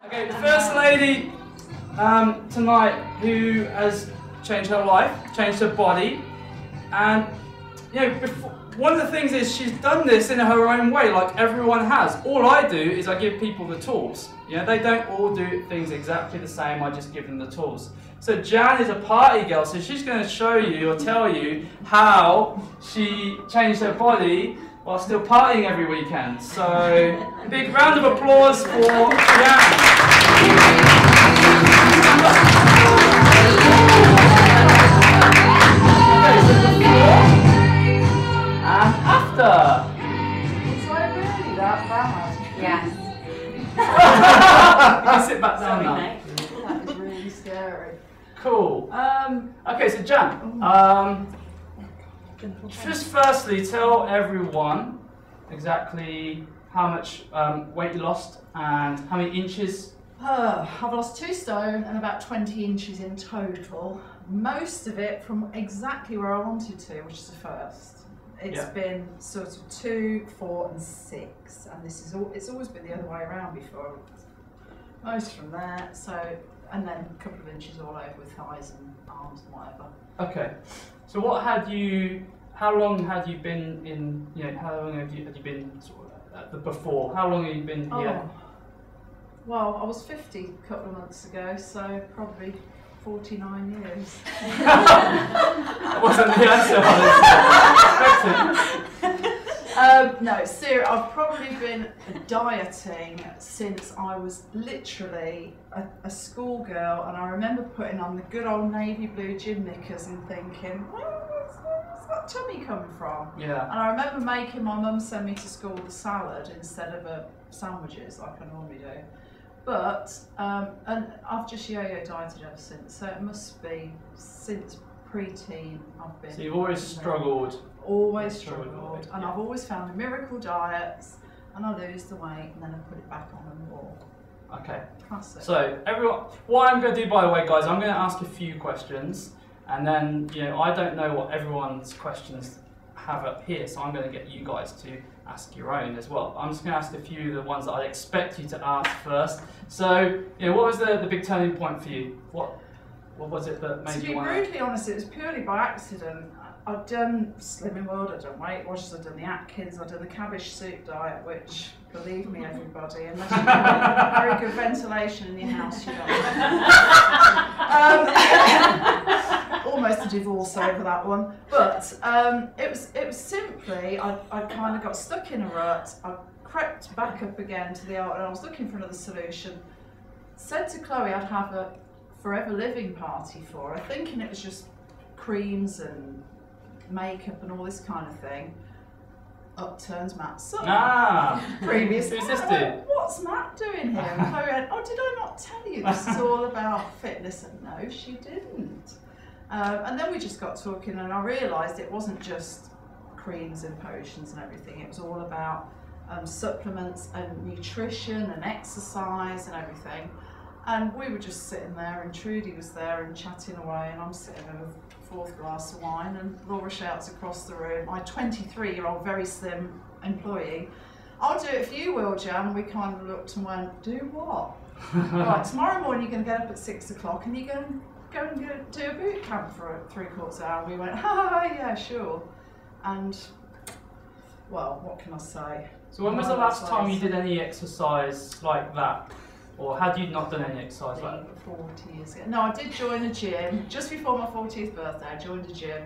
Okay, the first lady tonight who has changed her life, changed her body, and you know, one of the things is she's done this in her own way, like everyone has. All I do is I give people the tools. You know, they don't all do things exactly the same. I just give them the tools. So Jan is a party girl, so she's going to show you or tell you how she changed her body while still partying every weekend. So, a big round of applause for Jan. Okay, so before and after. Is I really that bad? Yes. You can sit back down now. That was really scary. Cool. Okay, so Jan, just firstly tell everyone exactly how much weight you lost and how many inches. I've lost 2 stone and about 20 inches in total. Most of it from exactly where I wanted to, which is the first. It's been sort of 2, 4 and 6, and this is it's always been the other way around before. Most from there, so, and then a couple of inches all over with thighs and arms and whatever. Okay, so what had you? How long had you been in? You know, how long had you been sort of at the before? How long have you been here? Oh, well, I was 50 a couple of months ago, so probably 49 years. That wasn't the answer I was expecting. No, seriously, I've probably been dieting since I was literally a schoolgirl, and I remember putting on the good old navy blue gym knickers and thinking, where's that tummy come from? Yeah. And I remember making my mum send me to school with a salad instead of sandwiches like I normally do. But, and I've just yo-yo dieted ever since, so it must be since pre-teen I've been. So you've always struggled. Always struggled, and yeah. I've always found the miracle diets, and I lose the weight and then I put it back on and walk. Okay. Classic. So everyone, what I'm going to do, by the way, guys, I'm going to ask a few questions, and then I don't know what everyone's questions have up here, so I'm going to get you guys to ask your own as well. I'm just going to ask a few of the ones that I'd expect you to ask first. So what was the big turning point for you? What was it that made you want to? To be brutally honest, it was purely by accident. I've done Slimming World, I've done Weight Watchers, I've done the Atkins, I've done the cabbage soup diet, which, believe me everybody, unless you've got very good ventilation in your house, you don't. Almost a divorce over that one. But it was simply, I kind of got stuck in a rut, I crept back up again to the old, and I was looking for another solution. Said to Chloe I'd have a forever living party for her, thinking it was just creams and makeup and all this kind of thing. Up turns Matt Sutton. Previous. Who's this dude? What's Matt doing here? And Chloe went, oh, did I not tell you this is all about fitness? And no, she didn't. And then we just got talking, and I realised it wasn't just creams and potions and everything. It was all about supplements and nutrition and exercise and everything. And we were just sitting there, and Trudy was there and chatting away, and I'm sitting with a 4th glass of wine, and Laura shouts across the room, my 23-year-old very slim employee, I'll do it for you, Will, Jan. And we kind of looked and went, do what? Right, tomorrow morning you're going to get up at 6 o'clock and you're going to go and do a boot camp for a 3/4 hour. And we went, yeah, sure. And, well, what can I say? So when was the last time you did any exercise like that? Or had you not done any exercise like that? 40 years ago. No, I did join a gym. Just before my 40th birthday, I joined a gym.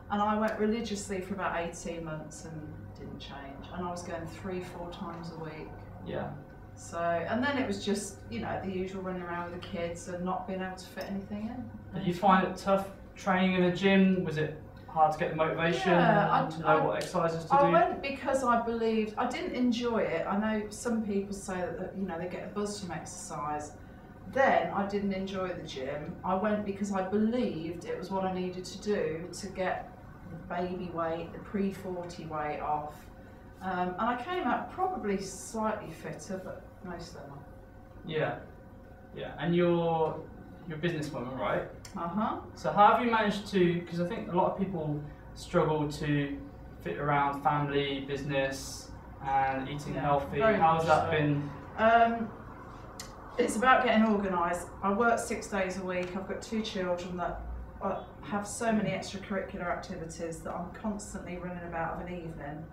And I went religiously for about 18 months and didn't change. And I was going 3-4 times a week. Yeah. So, and then it was just, the usual running around with the kids and not being able to fit anything in. Did you find it tough training in a gym? Was it hard to get the motivation to know what exercises to do? I went because I believed, I didn't enjoy it. I know some people say that they get a buzz from exercise. Then I didn't enjoy the gym. I went because I believed it was what I needed to do to get the baby weight, the pre-40 weight off. And I came out probably slightly fitter, but mostly not. Yeah. And you're a businesswoman, right? So how have you managed to, because I think a lot of people struggle to fit around family, business and eating healthy. How has that been? It's about getting organised. I work 6 days a week. I've got 2 children that have so many extracurricular activities that I'm constantly running about of an evening.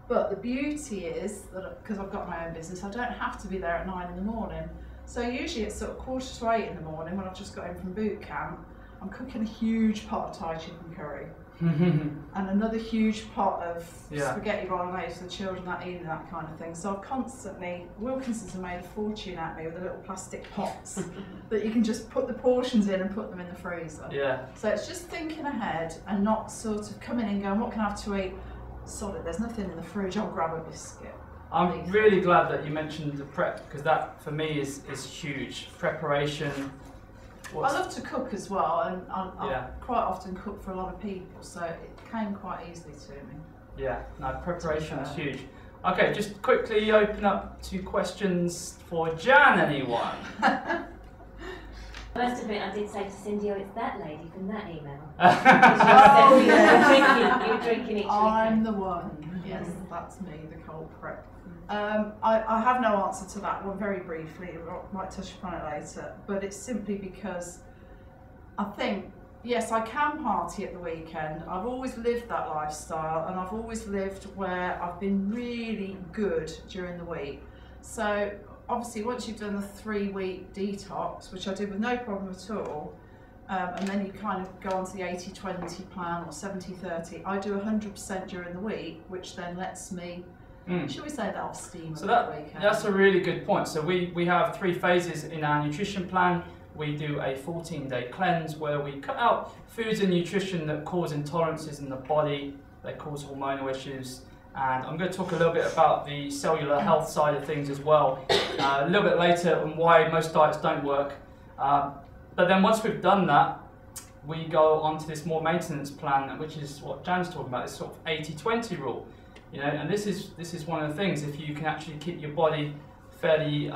But the beauty is that because I've got my own business, I don't have to be there at 9 in the morning. So usually it's sort of 7:45 in the morning when I've just got in from boot camp. I'm cooking a huge pot of Thai chicken curry and another huge pot of spaghetti bolognese for the children that evening, that kind of thing. So I've constantly, Wilkinson's have made a fortune at me with the little plastic pots that you can just put the portions in and put them in the freezer. Yeah. So it's just thinking ahead and not sort of coming in and going, what can I have to eat? Sorry, there's nothing in the fridge, I'll grab a biscuit. I'm really glad that you mentioned the prep, because that for me is huge. Preparation. I love to cook as well, and I quite often cook for a lot of people, so it came quite easily to me. Yeah, no, preparation is huge. Okay, just quickly open up to questions for Jan, anyone? First of it, I did say to Cindy, oh, it's that lady from that email. Oh, you were drinking each I'm weekend. the one. Yes, that's me, the cold prep. I have no answer to that one, very briefly. I might touch upon it later, but it's simply because I think, yes, I can party at the weekend. I've always lived that lifestyle, and I've always lived where I've been really good during the week. So obviously once you've done the 3-week detox, which I did with no problem at all, and then you kind of go on to the 80-20 plan or 70-30, I do 100% during the week, which then lets me, should we say that off steam? So that's a really good point. So we have 3 phases in our nutrition plan. We do a 14-day cleanse where we cut out foods and nutrition that cause intolerances in the body, they cause hormonal issues. And I'm going to talk a little bit about the cellular health side of things as well, a little bit later on why most diets don't work. But then once we've done that, we go on to this more maintenance plan, which is what Jan's talking about, this sort of 80-20 rule. You know, and this is one of the things, if you can actually keep your body fairly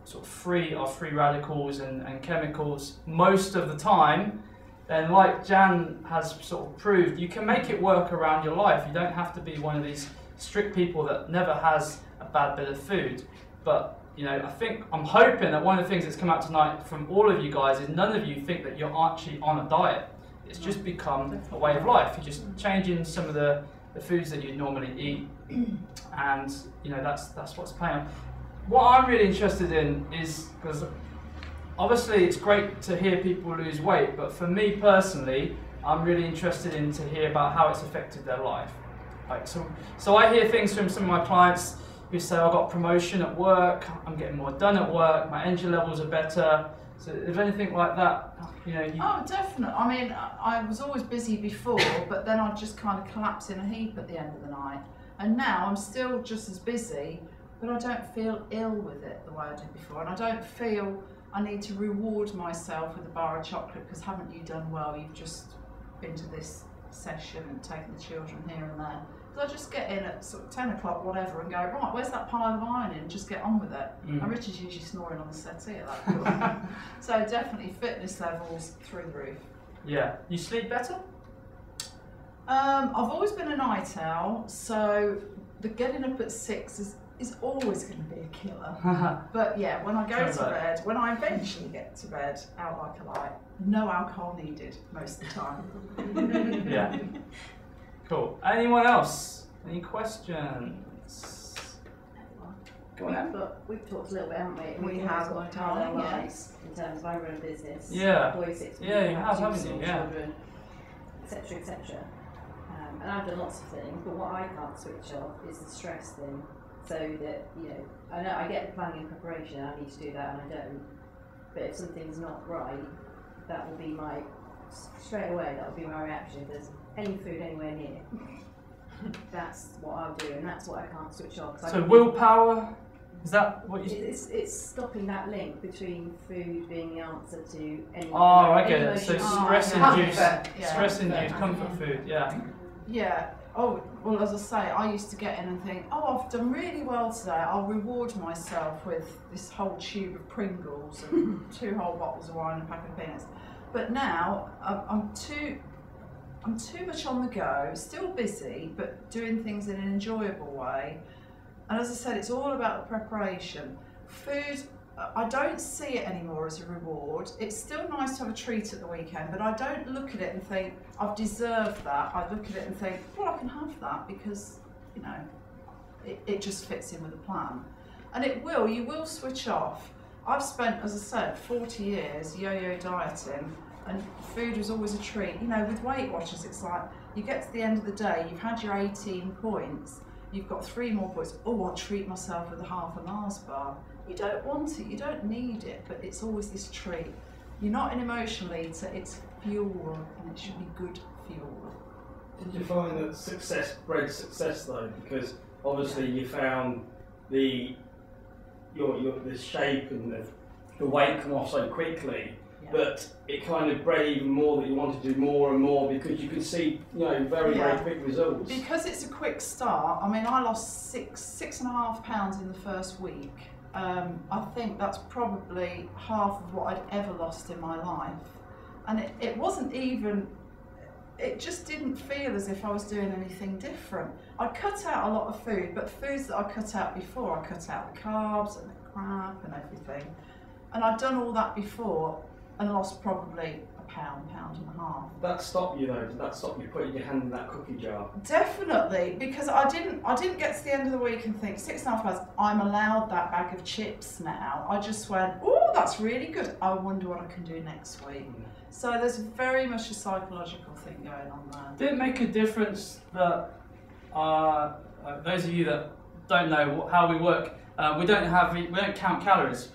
sort of free of free radicals and chemicals most of the time, then like Jan has sort of proved, you can make it work around your life. You don't have to be one of these strict people that never has a bad bit of food. But you know, I'm hoping that one of the things that's come out tonight from all of you guys is none of you think that you're actually on a diet. It's just become a way of life. You're just changing some of the foods that you normally eat, and you know, that's what's paying off. What I'm really interested in is, because obviously it's great to hear people lose weight, but for me personally, I'm really interested in to hear about how it's affected their life. Like, so I hear things from some of my clients who say, I got promotion at work, I'm getting more done at work, my energy levels are better. So if anything like that, you know. Oh, definitely. I mean, I was always busy before, but then I'd just kind of collapse in a heap at the end of the night. And now I'm still just as busy, but I don't feel ill with it the way I did before. And I don't feel I need to reward myself with a bar of chocolate because haven't you done well? You've just been to this session and taken the children here and there. Because I just get in at sort of 10 o'clock, whatever, and go, right, where's that pile of ironing? And just get on with it. And Richard's usually snoring on the settee at that point. So definitely fitness levels through the roof. Yeah. You sleep better? I've always been a night owl, so the getting up at 6 is always going to be a killer. But yeah, when I go to bed, when I eventually get to bed, out like a light, no alcohol needed most of the time. Yeah. Cool. Anyone else? Any questions? Go on then. We've talked a little bit, haven't we? We have, got parallel lives in terms of I run a business. Yeah. Boys 6 weeks, Yeah, you have, two haven't small you? Yeah. children, etc., etc. And I've done lots of things, but what I can't switch off is the stress thing. So that, you know I get the planning and preparation, I need to do that, and I don't. But if something's not right, that will be my, straight away, that will be my reaction. If there's any food anywhere near, that's what I'll do, and that's what I can't switch off. So willpower, is that what you... It's stopping that link between food being the answer to any... Oh, I get it. So stress-induced Yeah. comfort food, yeah. Yeah. Oh, well, as I say, I used to get in and think, oh, I've done really well today. I'll reward myself with this whole tube of Pringles and 2 whole bottles of wine and a pack of peanuts. But now I'm too much on the go, still busy, but doing things in an enjoyable way. And as I said, it's all about the preparation. Food, I don't see it anymore as a reward. It's still nice to have a treat at the weekend, but I don't look at it and think, I've deserved that. I look at it and think, well, I can have that because, you know, it just fits in with the plan. And you will switch off. I've spent, as I said, 40 years yo-yo dieting, and food was always a treat. You know, with Weight Watchers, it's like, you get to the end of the day, you've had your 18 points, you've got 3 more points. Oh, I'll treat myself with a half a Mars bar. You don't want it, you don't need it, but it's always this treat. You're not an emotional eater, it's fuel, and it should be good fuel. Did you find that success bred success though? Because obviously you found the shape and the weight come off so quickly, but it kind of bred even more that you want to do more and more because you could see, you know, very quick results. Because it's a quick start. I mean, I lost 6.5 pounds in the first week. I think that's probably half of what I'd ever lost in my life. And it wasn't even, it just didn't feel as if I was doing anything different. I cut out a lot of food, but foods that I cut out before, I cut out the carbs and the crap and everything. And I'd done all that before and lost probably a pound and a half. That stopped you though? Did that stop you putting your hand in that cookie jar? Definitely, because I didn't get to the end of the week and think 6.5 pounds, I'm allowed that bag of chips now. I just went, oh, that's really good. I wonder what I can do next week. So there's very much a psychological thing going on there. Did it make a difference that those of you that don't know how we work, we don't count calories.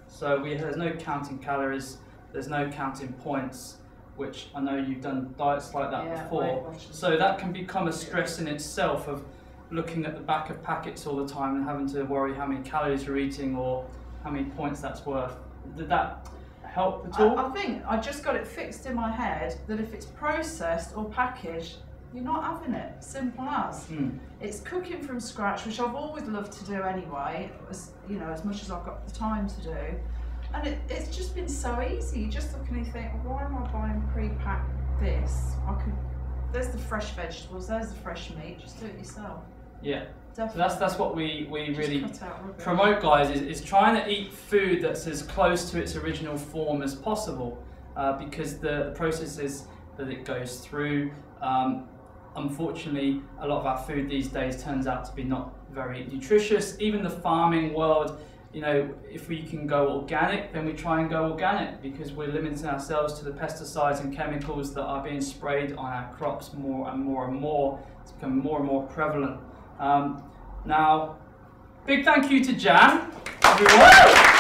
So there's no counting calories. There's no counting points, which I know you've done diets like that before. So that can become a stress in itself of looking at the back of packets all the time and having to worry how many calories you're eating or how many points that's worth. Did that help at all? I think I just got it fixed in my head that if it's processed or packaged, you're not having it. Simple as. It's cooking from scratch, which I've always loved to do anyway, as much as I've got the time to do. And it's just been so easy. You just look and you think, well, why am I buying pre-packed this? There's the fresh vegetables, there's the fresh meat, just do it yourself. Yeah. Definitely. So that's what we really promote, guys, is trying to eat food that's as close to its original form as possible, because the processes that it goes through, unfortunately, a lot of our food these days turns out to be not very nutritious. Even the farming world, you know, if we can go organic, then we try and go organic because we're limiting ourselves to the pesticides and chemicals that are being sprayed on our crops more and more and more. It's becoming more and more prevalent. Now, big thank you to Jan, everyone.